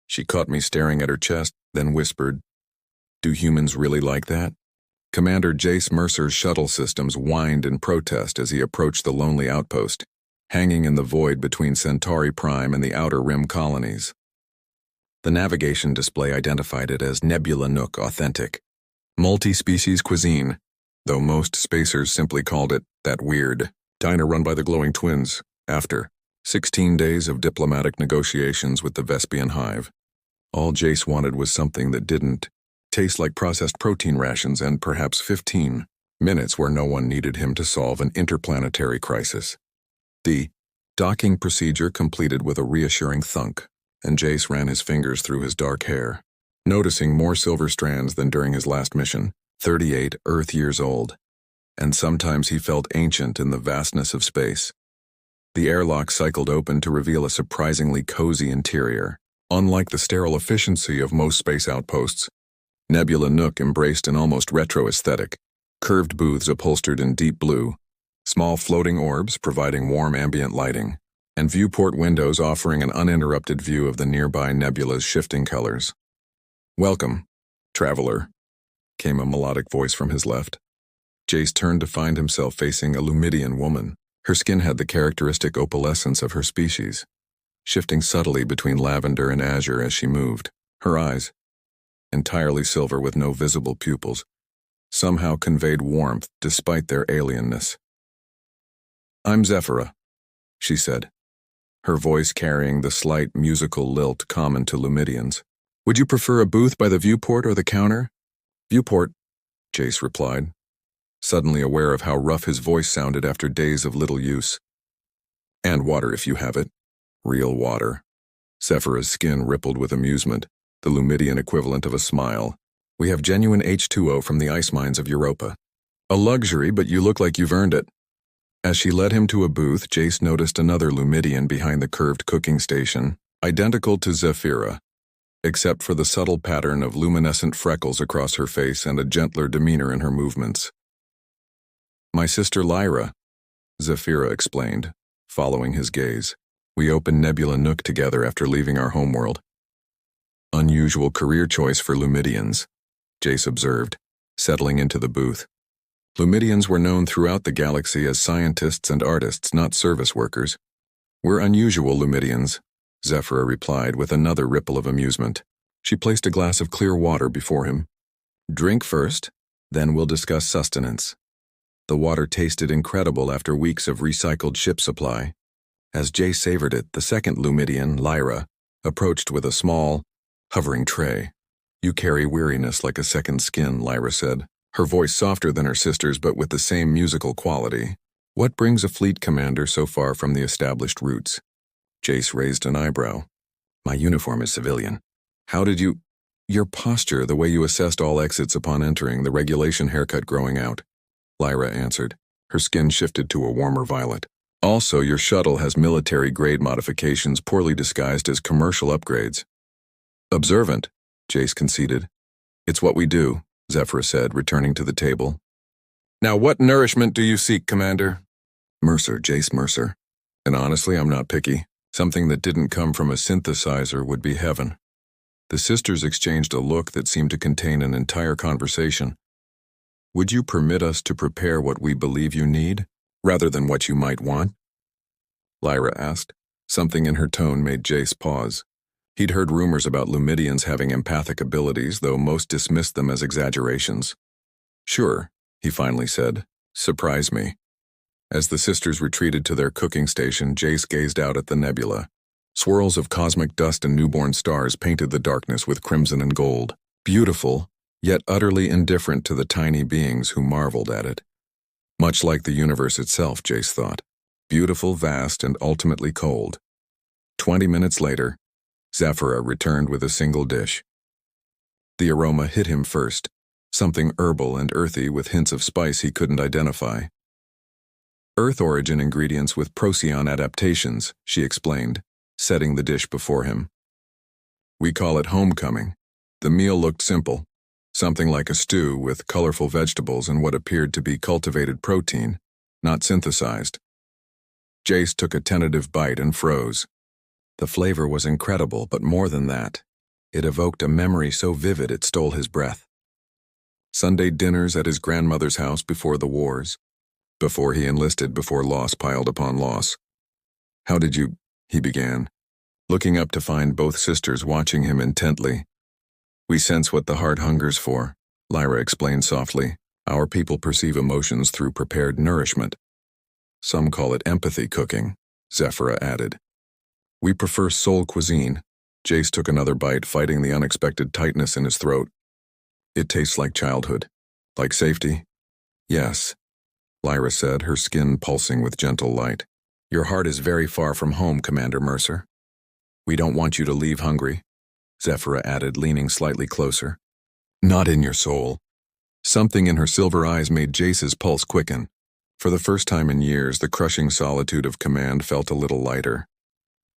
She caught me staring at her chest, then whispered, "Do humans really like that?" Commander Jace Mercer's shuttle systems whined in protest as he approached the lonely outpost, hanging in the void between Centauri Prime and the Outer Rim colonies. The navigation display identified it as Nebula Nook Authentic, multi-species cuisine, though most spacers simply called it that weird diner run by the glowing twins after 16 days of diplomatic negotiations with the Vespian Hive. All Jace wanted was something that didn't taste like processed protein rations and perhaps 15 minutes where no one needed him to solve an interplanetary crisis. The docking procedure completed with a reassuring thunk, and Jace ran his fingers through his dark hair, noticing more silver strands than during his last mission, 38 Earth years old, and sometimes he felt ancient in the vastness of space. The airlock cycled open to reveal a surprisingly cozy interior. Unlike the sterile efficiency of most space outposts, Nebula Nook embraced an almost retro aesthetic, curved booths upholstered in deep blue, small floating orbs providing warm ambient lighting, and viewport windows offering an uninterrupted view of the nearby nebula's shifting colors. "Welcome, traveler," came a melodic voice from his left. Jace turned to find himself facing a Lumidian woman. Her skin had the characteristic opalescence of her species, shifting subtly between lavender and azure as she moved. Her eyes, entirely silver with no visible pupils, somehow conveyed warmth despite their alienness. "I'm Zephyra," she said, her voice carrying the slight musical lilt common to Lumidians. "Would you prefer a booth by the viewport or the counter?" "Viewport," Jace replied, suddenly aware of how rough his voice sounded after days of little use. "And water if you have it. Real water." Zephyra's skin rippled with amusement, the Lumidian equivalent of a smile. "We have genuine H2O from the ice mines of Europa. A luxury, but you look like you've earned it." As she led him to a booth, Jace noticed another Lumidian behind the curved cooking station, identical to Zephyra, except for the subtle pattern of luminescent freckles across her face and a gentler demeanor in her movements. "My sister Lyra," Zephyra explained, following his gaze. "We opened Nebula Nook together after leaving our homeworld." "Unusual career choice for Lumidians," Jace observed, settling into the booth. Lumidians were known throughout the galaxy as scientists and artists, not service workers. "We're unusual Lumidians," Zephyra replied with another ripple of amusement. She placed a glass of clear water before him. "Drink first, then we'll discuss sustenance." The water tasted incredible after weeks of recycled ship supply. As Jace savored it, the second Lumidian, Lyra, approached with a small, hovering tray. "You carry weariness like a second skin," Lyra said, her voice softer than her sister's but with the same musical quality. "What brings a fleet commander so far from the established routes?" Jace raised an eyebrow. "My uniform is civilian." "How did you—" "Your posture, the way you assessed all exits upon entering, the regulation haircut growing out," Lyra answered. Her skin shifted to a warmer violet. "Also, your shuttle has military-grade modifications poorly disguised as commercial upgrades." "Observant," Jace conceded. "It's what we do," Zephyra said, returning to the table. "Now what nourishment do you seek, Commander?" "Mercer, Jace Mercer. And honestly, I'm not picky. Something that didn't come from a synthesizer would be heaven." The sisters exchanged a look that seemed to contain an entire conversation. "Would you permit us to prepare what we believe you need, rather than what you might want?" Lyra asked. Something in her tone made Jace pause. He'd heard rumors about Lumidians having empathic abilities, though most dismissed them as exaggerations. "Sure," he finally said. "Surprise me." As the sisters retreated to their cooking station, Jace gazed out at the nebula. Swirls of cosmic dust and newborn stars painted the darkness with crimson and gold. Beautiful, yet utterly indifferent to the tiny beings who marveled at it. Much like the universe itself, Jace thought. Beautiful, vast, and ultimately cold. 20 minutes later, Zephyra returned with a single dish. The aroma hit him first, something herbal and earthy with hints of spice he couldn't identify. "Earth origin ingredients with Procyon adaptations," she explained, setting the dish before him. "We call it homecoming." The meal looked simple, something like a stew with colorful vegetables and what appeared to be cultivated protein, not synthesized. Jace took a tentative bite and froze. The flavor was incredible, but more than that, It evoked a memory so vivid it stole his breath. Sunday dinners at his grandmother's house before the wars. Before he enlisted, before loss piled upon loss. "How did you—" he began, looking up to find both sisters watching him intently. "We sense what the heart hungers for," Lyra explained softly. "Our people perceive emotions through prepared nourishment. Some call it empathy cooking," Zephyra added. "We prefer soul cuisine." Jace took another bite, fighting the unexpected tightness in his throat. "It tastes like childhood. Like safety?" "Yes," Lyra said, her skin pulsing with gentle light. "Your heart is very far from home, Commander Mercer. We don't want you to leave hungry," Zephyra added, leaning slightly closer. "Not in your soul." Something in her silver eyes made Jace's pulse quicken. For the first time in years, the crushing solitude of command felt a little lighter.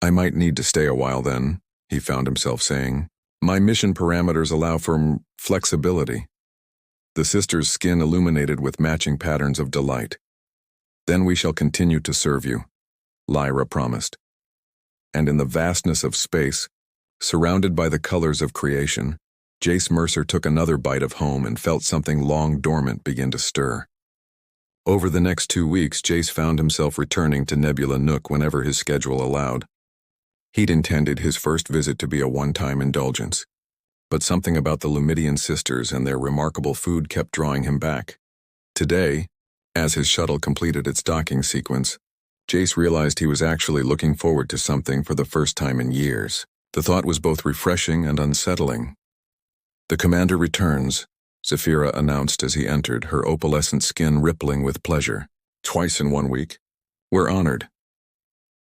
"I might need to stay a while then," he found himself saying. "My mission parameters allow for flexibility." The sister's skin illuminated with matching patterns of delight. "Then we shall continue to serve you," Lyra promised. And in the vastness of space, surrounded by the colors of creation, Jace Mercer took another bite of home and felt something long dormant begin to stir. Over the next 2 weeks, Jace found himself returning to Nebula Nook whenever his schedule allowed. He'd intended his first visit to be a one-time indulgence, but something about the Lumidian sisters and their remarkable food kept drawing him back. Today, as his shuttle completed its docking sequence, Jace realized he was actually looking forward to something for the first time in years. The thought was both refreshing and unsettling. "The commander returns," Zephyra announced as he entered, her opalescent skin rippling with pleasure. "Twice in 1 week. We're honored."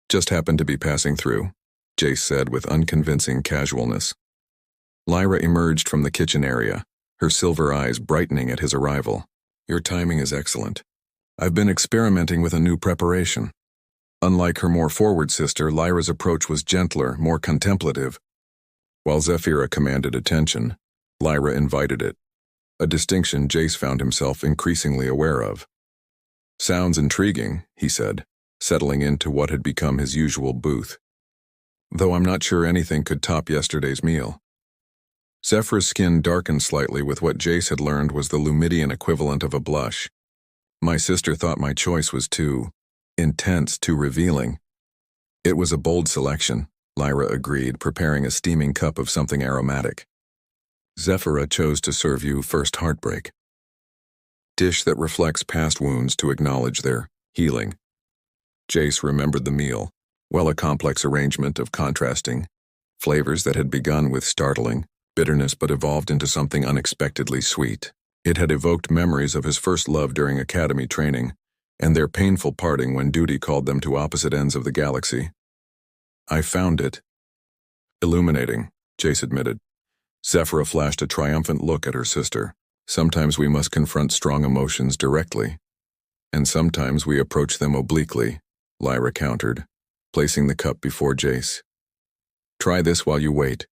"Just happened to be passing through," Jace said with unconvincing casualness. Lyra emerged from the kitchen area, her silver eyes brightening at his arrival. "Your timing is excellent. I've been experimenting with a new preparation." Unlike her more forward sister, Lyra's approach was gentler, more contemplative. While Zephyra commanded attention, Lyra invited it, a distinction Jace found himself increasingly aware of. "Sounds intriguing," he said, settling into what had become his usual booth. "Though I'm not sure anything could top yesterday's meal." Zephyra's skin darkened slightly with what Jace had learned was the Lumidian equivalent of a blush. "My sister thought my choice was too intense, too revealing." "It was a bold selection," Lyra agreed, preparing a steaming cup of something aromatic. "Zephyra chose to serve you first heartbreak. Dish that reflects past wounds to acknowledge their healing." Jace remembered the meal, well, a complex arrangement of contrasting flavors that had begun with startling bitterness but evolved into something unexpectedly sweet. It had evoked memories of his first love during academy training, and their painful parting when duty called them to opposite ends of the galaxy. "I found it illuminating," Jace admitted. Zephyra flashed a triumphant look at her sister. "Sometimes we must confront strong emotions directly, and sometimes we approach them obliquely," Lyra countered, placing the cup before Jace. "Try this while you wait.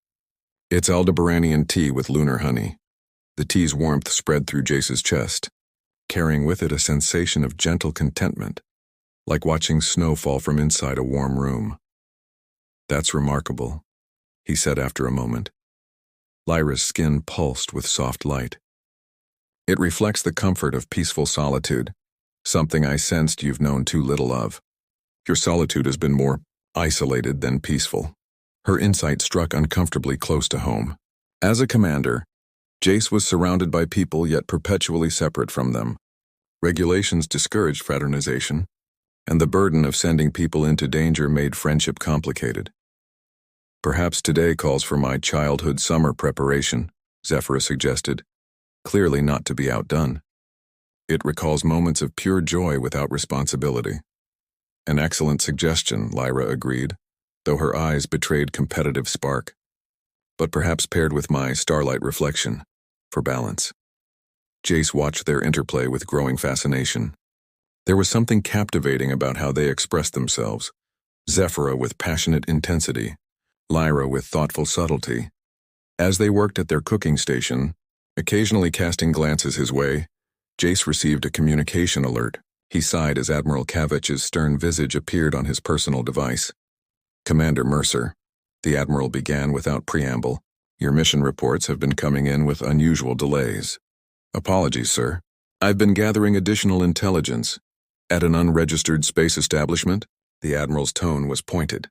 It's Aldebaranian tea with lunar honey." The tea's warmth spread through Jace's chest, carrying with it a sensation of gentle contentment, like watching snow fall from inside a warm room. "That's remarkable," he said after a moment. Lyra's skin pulsed with soft light. "It reflects the comfort of peaceful solitude, something I sensed you've known too little of. Your solitude has been more isolated than peaceful." Her insight struck uncomfortably close to home. As a commander, Jace was surrounded by people yet perpetually separate from them. Regulations discouraged fraternization, and the burden of sending people into danger made friendship complicated. "Perhaps today calls for my childhood summer preparation," Zephyra suggested, clearly not to be outdone. "It recalls moments of pure joy without responsibility." "An excellent suggestion," Lyra agreed, though her eyes betrayed competitive spark. "But perhaps paired with my starlight reflection, for balance." Jace watched their interplay with growing fascination. There was something captivating about how they expressed themselves, Zephyra with passionate intensity, Lyra with thoughtful subtlety. As they worked at their cooking station, occasionally casting glances his way, Jace received a communication alert. He sighed as Admiral Cavich's stern visage appeared on his personal device. "Commander Mercer," the Admiral began without preamble, Your mission reports have been coming in with unusual delays. Apologies, sir. I've been gathering additional intelligence. At an unregistered space establishment, the Admiral's tone was pointed.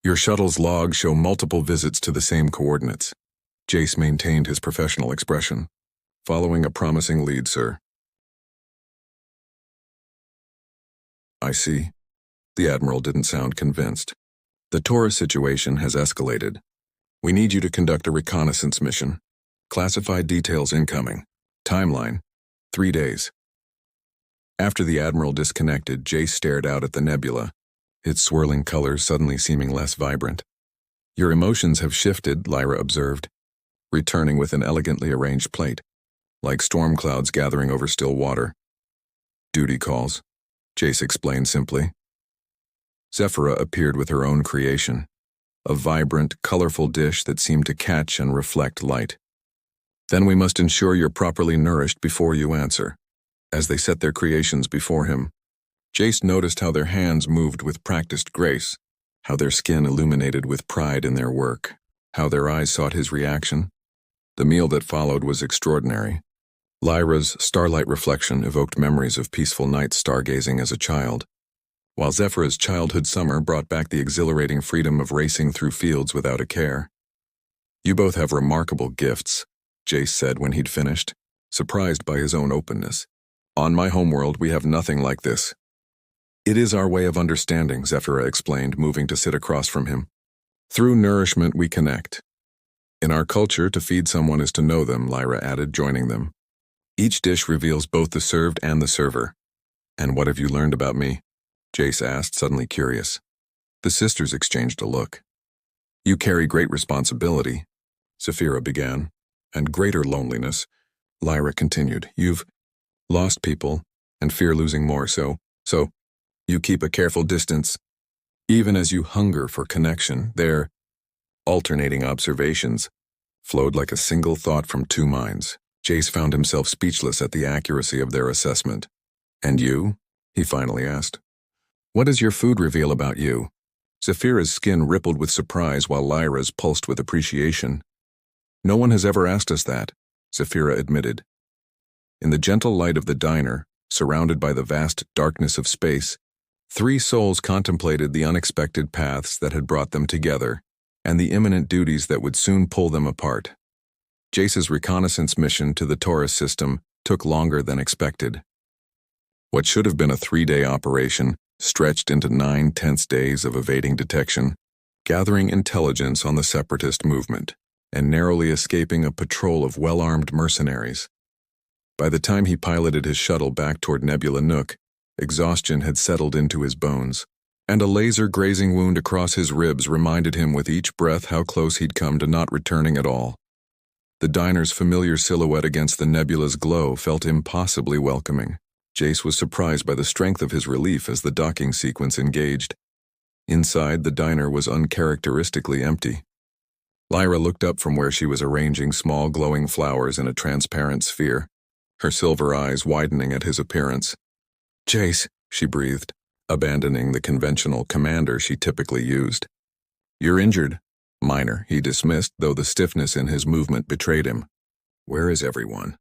Your shuttle's logs show multiple visits to the same coordinates. Jace maintained his professional expression. Following a promising lead, sir. I see. The Admiral didn't sound convinced. The Taurus situation has escalated. We need you to conduct a reconnaissance mission. Classified details incoming. Timeline: 3 days. After the Admiral disconnected, Jace stared out at the nebula, its swirling colors suddenly seeming less vibrant. Your emotions have shifted, Lyra observed, returning with an elegantly arranged plate, like storm clouds gathering over still water. Duty calls, Jace explained simply. Zephyra appeared with her own creation, a vibrant, colorful dish that seemed to catch and reflect light. Then we must ensure you're properly nourished before you answer. As they set their creations before him, Jace noticed how their hands moved with practiced grace, how their skin illuminated with pride in their work, how their eyes sought his reaction. The meal that followed was extraordinary. Lyra's starlight reflection evoked memories of peaceful nights stargazing as a child, while Zephyra's childhood summer brought back the exhilarating freedom of racing through fields without a care. You both have remarkable gifts, Jace said when he'd finished, surprised by his own openness. On my homeworld, we have nothing like this. It is our way of understanding, Zephyra explained, moving to sit across from him. Through nourishment, we connect. In our culture, to feed someone is to know them, Lyra added, joining them. Each dish reveals both the served and the server. And what have you learned about me? Jace asked, suddenly curious. The sisters exchanged a look. You carry great responsibility, Zephyra began, and greater loneliness, Lyra continued. You've lost people and fear losing more, so you keep a careful distance. Even as you hunger for connection, their alternating observations flowed like a single thought from two minds. Jace found himself speechless at the accuracy of their assessment. And you? He finally asked. What does your food reveal about you? Zephyra's skin rippled with surprise while Lyra's pulsed with appreciation. No one has ever asked us that, Zephyra admitted. In the gentle light of the diner, surrounded by the vast darkness of space, three souls contemplated the unexpected paths that had brought them together and the imminent duties that would soon pull them apart. Jace's reconnaissance mission to the Taurus system took longer than expected. What should have been a 3-day operation stretched into 9 tense days of evading detection, gathering intelligence on the separatist movement, and narrowly escaping a patrol of well-armed mercenaries. By the time he piloted his shuttle back toward Nebula Nook, exhaustion had settled into his bones, and a laser-grazing wound across his ribs reminded him with each breath how close he'd come to not returning at all. The diner's familiar silhouette against the nebula's glow felt impossibly welcoming. Jace was surprised by the strength of his relief as the docking sequence engaged. Inside, the diner was uncharacteristically empty. Lyra looked up from where she was arranging small glowing flowers in a transparent sphere, her silver eyes widening at his appearance. Jace, she breathed, abandoning the conventional commander she typically used. You're injured. Minor, he dismissed, though the stiffness in his movement betrayed him. Where is everyone?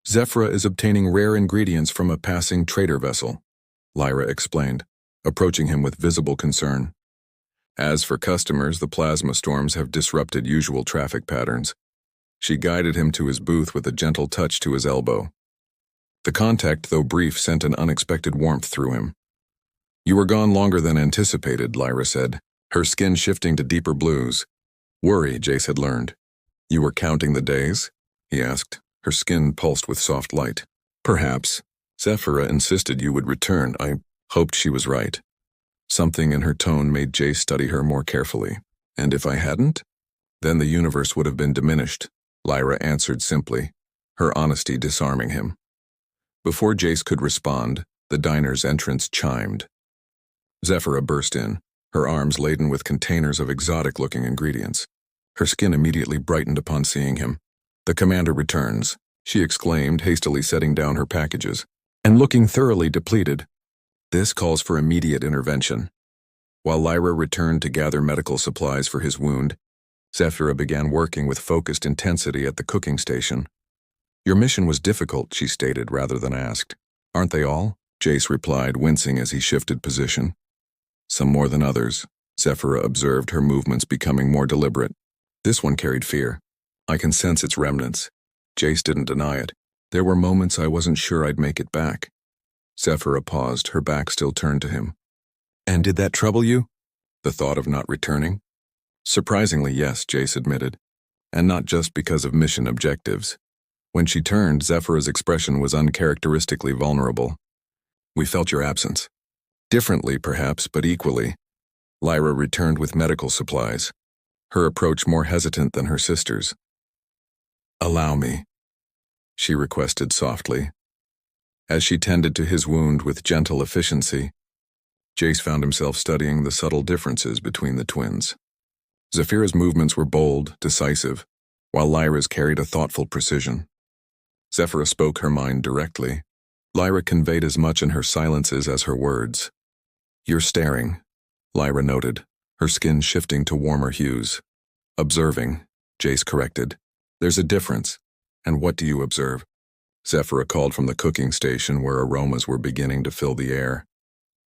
Zephyra is obtaining rare ingredients from a passing trader vessel, Lyra explained, approaching him with visible concern. As for customers, the plasma storms have disrupted usual traffic patterns. She guided him to his booth with a gentle touch to his elbow. The contact, though brief, sent an unexpected warmth through him. You were gone longer than anticipated, Lyra said, her skin shifting to deeper blues. Worry, Jace had learned. You were counting the days? He asked. Her skin pulsed with soft light. Perhaps. Zephyra insisted you would return. I hoped she was right. Something in her tone made Jace study her more carefully. And if I hadn't? Then the universe would have been diminished, Lyra answered simply, her honesty disarming him. Before Jace could respond, the diner's entrance chimed. Zephyra burst in, her arms laden with containers of exotic-looking ingredients. Her skin immediately brightened upon seeing him. The commander returns, she exclaimed, hastily setting down her packages, and looking thoroughly depleted. This calls for immediate intervention. While Lyra returned to gather medical supplies for his wound, Zephyra began working with focused intensity at the cooking station. Your mission was difficult, she stated rather than asked. Aren't they all? Jace replied, wincing as he shifted position. Some more than others. Zephyra observed, her movements becoming more deliberate. This one carried fear. I can sense its remnants. Jace didn't deny it. There were moments I wasn't sure I'd make it back. Zephyra paused, her back still turned to him. And did that trouble you? The thought of not returning? Surprisingly, yes, Jace admitted. And not just because of mission objectives. When she turned, Zephyra's expression was uncharacteristically vulnerable. We felt your absence. Differently, perhaps, but equally. Lyra returned with medical supplies, her approach more hesitant than her sister's. Allow me, she requested softly. As she tended to his wound with gentle efficiency, Jace found himself studying the subtle differences between the twins. Zephyra's movements were bold, decisive, while Lyra's carried a thoughtful precision. Zephyra spoke her mind directly. Lyra conveyed as much in her silences as her words. You're staring, Lyra noted, her skin shifting to warmer hues. Observing, Jace corrected. There's a difference. And what do you observe? Zephyra called from the cooking station where aromas were beginning to fill the air.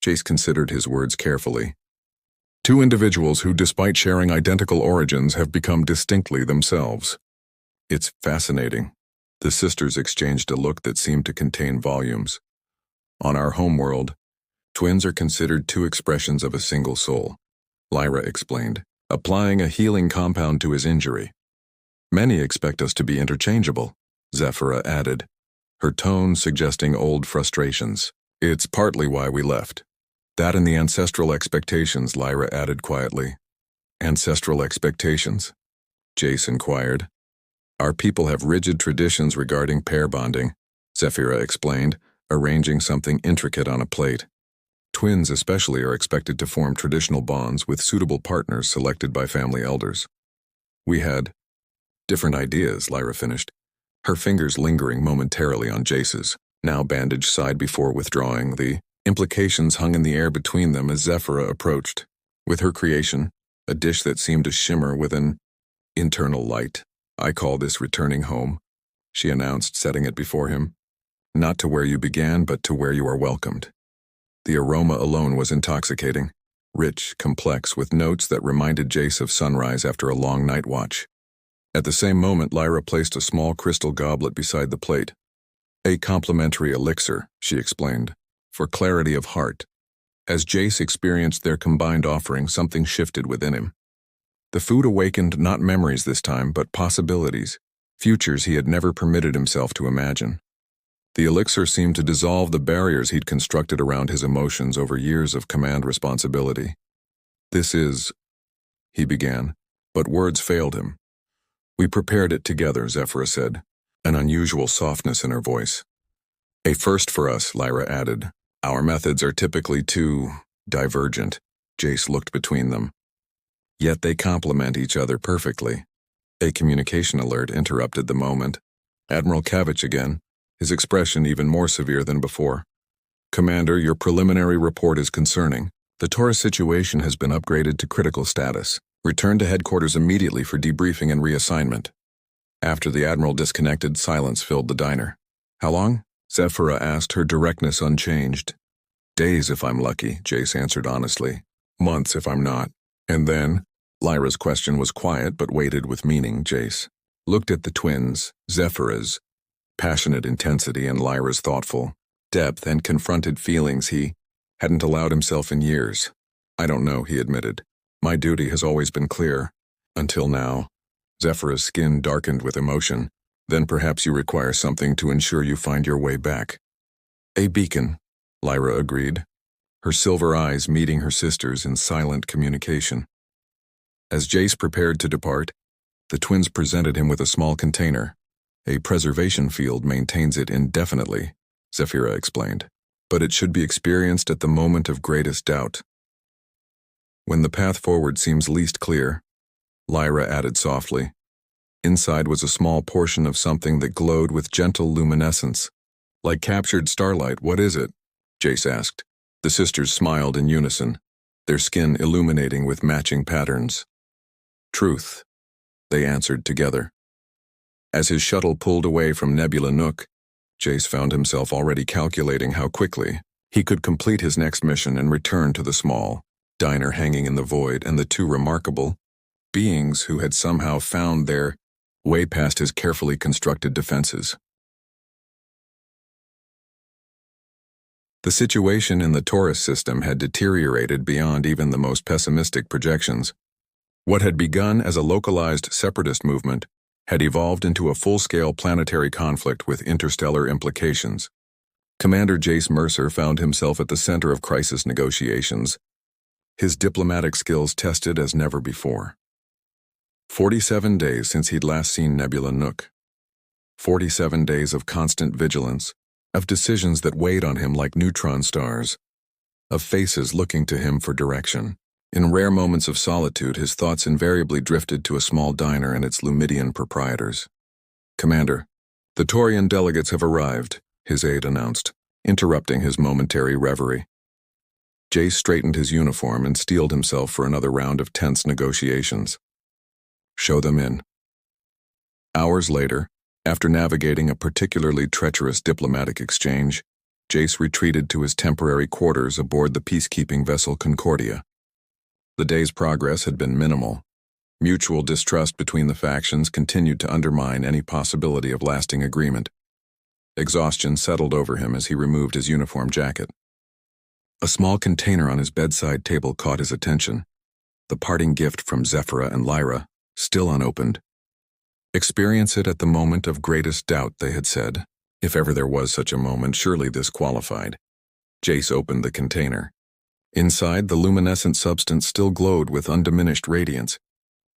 Jace considered his words carefully. Two individuals who, despite sharing identical origins, have become distinctly themselves. It's fascinating. The sisters exchanged a look that seemed to contain volumes. On our homeworld, twins are considered two expressions of a single soul, Lyra explained, applying a healing compound to his injury. Many expect us to be interchangeable, Zephyra added, her tone suggesting old frustrations. It's partly why we left. That and the ancestral expectations, Lyra added quietly. Ancestral expectations? Jace inquired. Our people have rigid traditions regarding pair bonding, Zephyra explained, arranging something intricate on a plate. Twins especially are expected to form traditional bonds with suitable partners selected by family elders. We had different ideas, Lyra finished, her fingers lingering momentarily on Jace's, now bandaged side before withdrawing. The implications hung in the air between them as Zephyra approached. With her creation, a dish that seemed to shimmer with an internal light. I call this returning home, she announced, setting it before him. Not to where you began, but to where you are welcomed. The aroma alone was intoxicating, rich, complex, with notes that reminded Jace of sunrise after a long night watch. At the same moment, Lyra placed a small crystal goblet beside the plate. A complimentary elixir, she explained, for clarity of heart. As Jace experienced their combined offering, something shifted within him. The food awakened not memories this time, but possibilities, futures he had never permitted himself to imagine. The elixir seemed to dissolve the barriers he'd constructed around his emotions over years of command responsibility. This is, he began, but words failed him. We prepared it together, Zephyra said, an unusual softness in her voice. A first for us, Lyra added. Our methods are typically too divergent. Jace looked between them. Yet they complement each other perfectly. A communication alert interrupted the moment. Admiral Kavich again, his expression even more severe than before. Commander, your preliminary report is concerning. The Taurus situation has been upgraded to critical status. Return to headquarters immediately for debriefing and reassignment. After the Admiral disconnected, silence filled the diner. How long? Zephyra asked, her directness unchanged. Days if I'm lucky, Jace answered honestly. Months if I'm not. And then? Lyra's question was quiet but weighted with meaning. Jace looked at the twins, Zephyra's passionate intensity and Lyra's thoughtful depth, and confronted feelings he hadn't allowed himself in years. I don't know, he admitted. My duty has always been clear. Until now. Zephyra's skin darkened with emotion. Then perhaps you require something to ensure you find your way back. A beacon, Lyra agreed, her silver eyes meeting her sister's in silent communication. As Jace prepared to depart, the twins presented him with a small container. A preservation field maintains it indefinitely, Zephyra explained, but it should be experienced at the moment of greatest doubt. When the path forward seems least clear, Lyra added softly. Inside was a small portion of something that glowed with gentle luminescence. Like captured starlight, what is it? Jace asked. The sisters smiled in unison, their skin illuminating with matching patterns. Truth, they answered together. As his shuttle pulled away from Nebula Nook, Jace found himself already calculating how quickly he could complete his next mission and return to the small diner hanging in the void and the two remarkable beings who had somehow found their way past his carefully constructed defenses. The situation in the Taurus system had deteriorated beyond even the most pessimistic projections. What had begun as a localized separatist movement had evolved into a full-scale planetary conflict with interstellar implications. Commander Jace Mercer found himself at the center of crisis negotiations, his diplomatic skills tested as never before. 47 days since he'd last seen Nebula Nook. 47 days of constant vigilance, of decisions that weighed on him like neutron stars, of faces looking to him for direction. In rare moments of solitude, his thoughts invariably drifted to a small diner and its Lumidian proprietors. "Commander, the Taurian delegates have arrived," his aide announced, interrupting his momentary reverie. Jace straightened his uniform and steeled himself for another round of tense negotiations. "Show them in." Hours later, after navigating a particularly treacherous diplomatic exchange, Jace retreated to his temporary quarters aboard the peacekeeping vessel Concordia. The day's progress had been minimal. Mutual distrust between the factions continued to undermine any possibility of lasting agreement. Exhaustion settled over him as he removed his uniform jacket. A small container on his bedside table caught his attention. The parting gift from Zephyra and Lyra, still unopened. Experience it at the moment of greatest doubt, they had said. If ever there was such a moment, surely this qualified. Jace opened the container. Inside, the luminescent substance still glowed with undiminished radiance.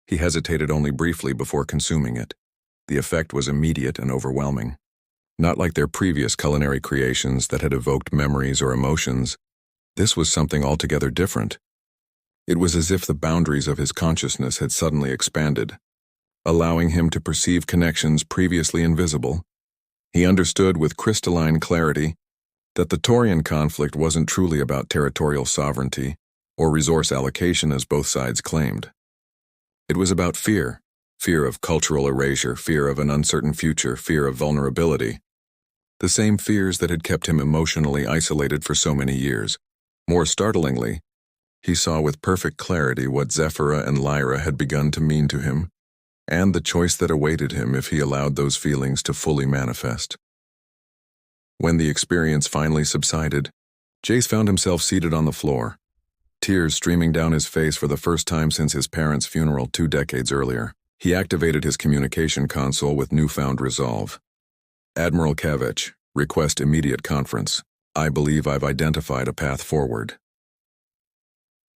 He hesitated only briefly before consuming it. The effect was immediate and overwhelming. Not like their previous culinary creations that had evoked memories or emotions, this was something altogether different. It was as if the boundaries of his consciousness had suddenly expanded, allowing him to perceive connections previously invisible. He understood with crystalline clarity that the Taurian conflict wasn't truly about territorial sovereignty or resource allocation as both sides claimed. It was about fear of cultural erasure, fear of an uncertain future, fear of vulnerability. The same fears that had kept him emotionally isolated for so many years. More startlingly, he saw with perfect clarity what Zephyra and Lyra had begun to mean to him, and the choice that awaited him if he allowed those feelings to fully manifest. When the experience finally subsided, Jace found himself seated on the floor, tears streaming down his face for the first time since his parents' funeral 2 decades earlier. He activated his communication console with newfound resolve. "Admiral Kavich, request immediate conference. I believe I've identified a path forward."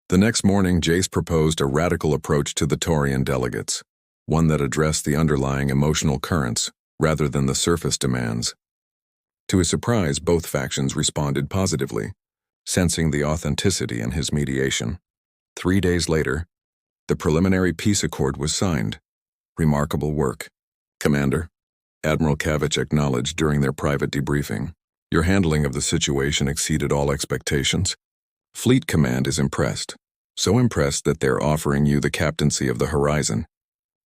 The next morning, Jace proposed a radical approach to the Taurian delegates, one that addressed the underlying emotional currents rather than the surface demands. To his surprise, both factions responded positively, sensing the authenticity in his mediation. 3 days later, the preliminary peace accord was signed. "Remarkable work, Commander," Admiral Kavich acknowledged during their private debriefing. "Your handling of the situation exceeded all expectations. Fleet Command is impressed, so impressed that they're offering you the captaincy of the Horizon,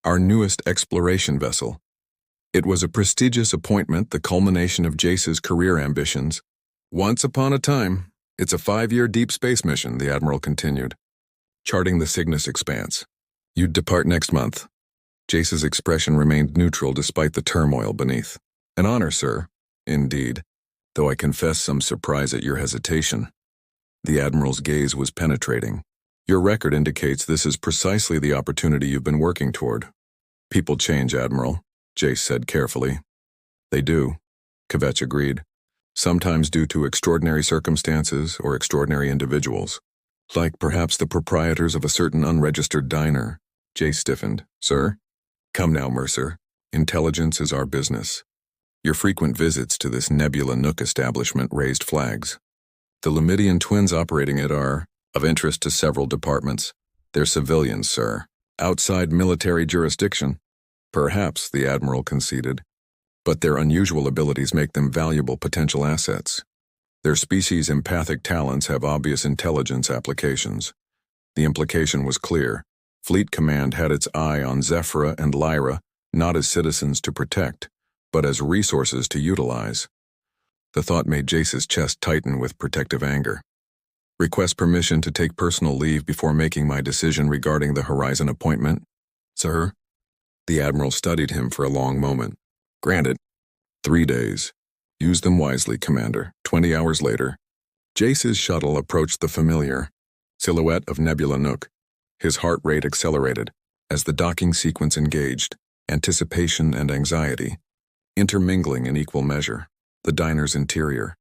our newest exploration vessel. It was a prestigious appointment, the culmination of Jace's career ambitions. Once upon a time, it's a 5-year deep space mission," the Admiral continued, charting the Cygnus expanse. "You'd depart next month." Jace's expression remained neutral despite the turmoil beneath. "An honor, sir. Indeed, though I confess some surprise at your hesitation." The Admiral's gaze was penetrating. "Your record indicates this is precisely the opportunity you've been working toward." "People change, Admiral," Jace said carefully. "They do," Kavich agreed, "sometimes due to extraordinary circumstances or extraordinary individuals. Like perhaps the proprietors of a certain unregistered diner." Jace stiffened. "Sir? Come now, Mercer. Intelligence is our business. Your frequent visits to this Nebula Nook establishment raised flags. The Lumidian twins operating it are of interest to several departments. They're civilians, sir. Outside military jurisdiction. Perhaps, the Admiral conceded, but their unusual abilities make them valuable potential assets. Their species' empathic talents have obvious intelligence applications." The implication was clear. Fleet Command had its eye on Zephyra and Lyra, not as citizens to protect, but as resources to utilize. The thought made Jace's chest tighten with protective anger. Request permission to take personal leave before making my decision regarding the Horizon appointment, sir? The Admiral studied him for a long moment. Granted. 3 days. Use them wisely, Commander. 20 hours later, Jace's shuttle approached the familiar silhouette of Nebula Nook. His heart rate accelerated as the docking sequence engaged, anticipation and anxiety, intermingling in equal measure. The diner's interior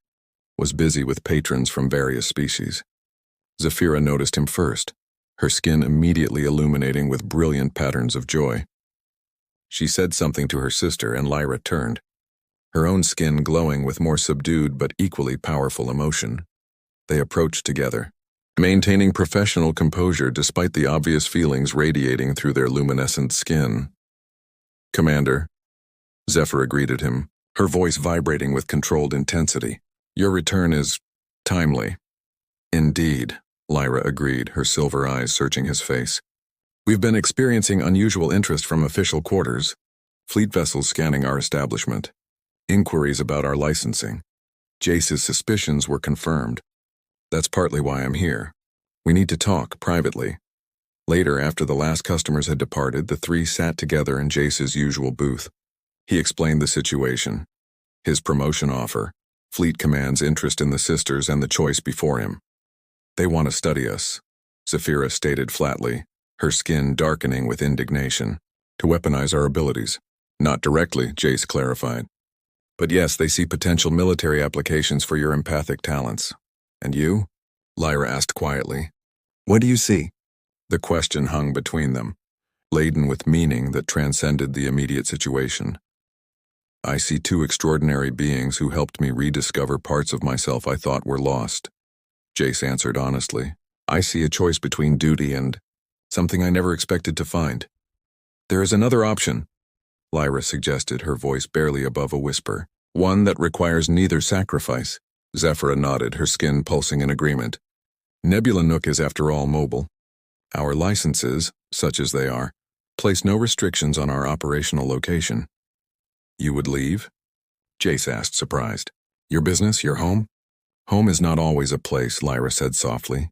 was busy with patrons from various species. Zephyra noticed him first, her skin immediately illuminating with brilliant patterns of joy. She said something to her sister, and Lyra turned, her own skin glowing with more subdued but equally powerful emotion. They approached together, maintaining professional composure despite the obvious feelings radiating through their luminescent skin. Commander, Zephyra greeted him, her voice vibrating with controlled intensity. Your return is timely. Indeed, Lyra agreed, her silver eyes searching his face. We've been experiencing unusual interest from official quarters, fleet vessels scanning our establishment, inquiries about our licensing. Jace's suspicions were confirmed. That's partly why I'm here. We need to talk privately. Later, after the last customers had departed, the three sat together in Jace's usual booth. He explained the situation, his promotion offer, Fleet Command's interest in the sisters, and the choice before him. They want to study us, Zephyra stated flatly, her skin darkening with indignation. To weaponize our abilities. Not directly, Jace clarified. But yes, they see potential military applications for your empathic talents. And you? Lyra asked quietly. What do you see? The question hung between them, laden with meaning that transcended the immediate situation. I see two extraordinary beings who helped me rediscover parts of myself I thought were lost. Jace answered honestly. I see a choice between duty and something I never expected to find. There is another option, Lyra suggested, her voice barely above a whisper. One that requires neither sacrifice. Zephyra nodded, her skin pulsing in agreement. Nebula Nook is, after all, mobile. Our licenses, such as they are, place no restrictions on our operational location. You would leave? Jace asked, surprised. Your business, your home? Home is not always a place, Lyra said softly.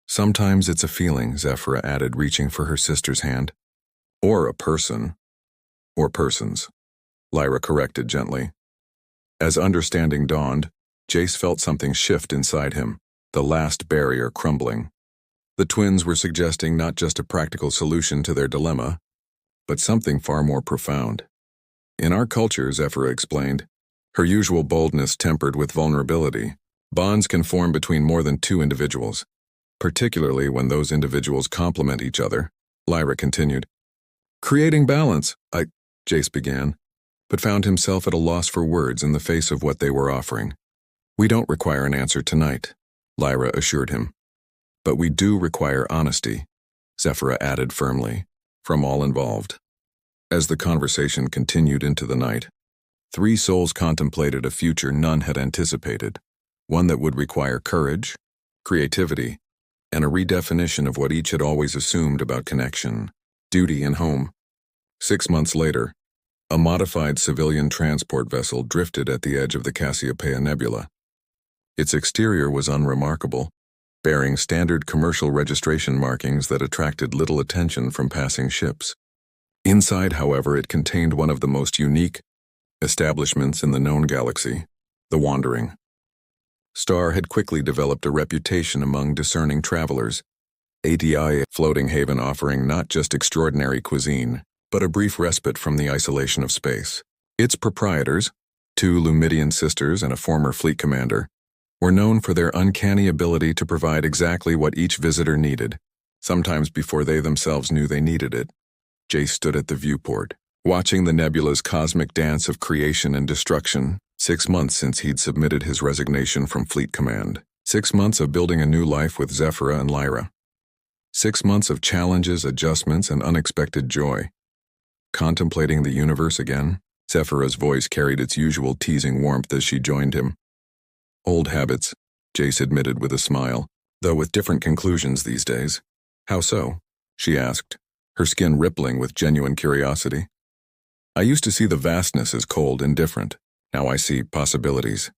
Sometimes it's a feeling, Zephyra added, reaching for her sister's hand. Or a person. Or persons, Lyra corrected gently. As understanding dawned, Jace felt something shift inside him, the last barrier crumbling. The twins were suggesting not just a practical solution to their dilemma, but something far more profound. In our culture, Zephyra explained, her usual boldness tempered with vulnerability, bonds can form between more than two individuals, particularly when those individuals complement each other. Lyra continued. Creating balance, Jace began, but found himself at a loss for words in the face of what they were offering. We don't require an answer tonight, Lyra assured him. But we do require honesty, Zephyra added firmly, from all involved. As the conversation continued into the night, three souls contemplated a future none had anticipated, one that would require courage, creativity, and a redefinition of what each had always assumed about connection, duty, and home. 6 months later, a modified civilian transport vessel drifted at the edge of the Cassiopeia Nebula. Its exterior was unremarkable, bearing standard commercial registration markings that attracted little attention from passing ships. Inside, however, it contained one of the most unique establishments in the known galaxy, the Wandering. Star had quickly developed a reputation among discerning travelers, ADI floating haven offering not just extraordinary cuisine, but a brief respite from the isolation of space. Its proprietors, two Lumidian sisters and a former fleet commander, were known for their uncanny ability to provide exactly what each visitor needed, sometimes before they themselves knew they needed it. Jace stood at the viewport, watching the nebula's cosmic dance of creation and destruction. 6 months since he'd submitted his resignation from Fleet Command. 6 months of building a new life with Zephyra and Lyra. 6 months of challenges, adjustments, and unexpected joy. Contemplating the universe again, Zephyra's voice carried its usual teasing warmth as she joined him. Old habits, Jace admitted with a smile, though with different conclusions these days. How so? She asked, her skin rippling with genuine curiosity. I used to see the vastness as cold, indifferent. Now I see possibilities.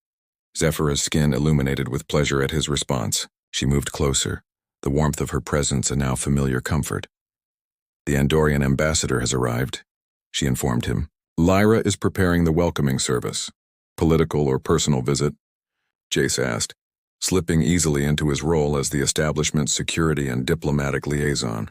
Zephyra's skin illuminated with pleasure at his response. She moved closer, the warmth of her presence a now familiar comfort. The Andorian ambassador has arrived, she informed him. Lyra is preparing the welcoming service. Political or personal visit? Jace asked, slipping easily into his role as the establishment's security and diplomatic liaison.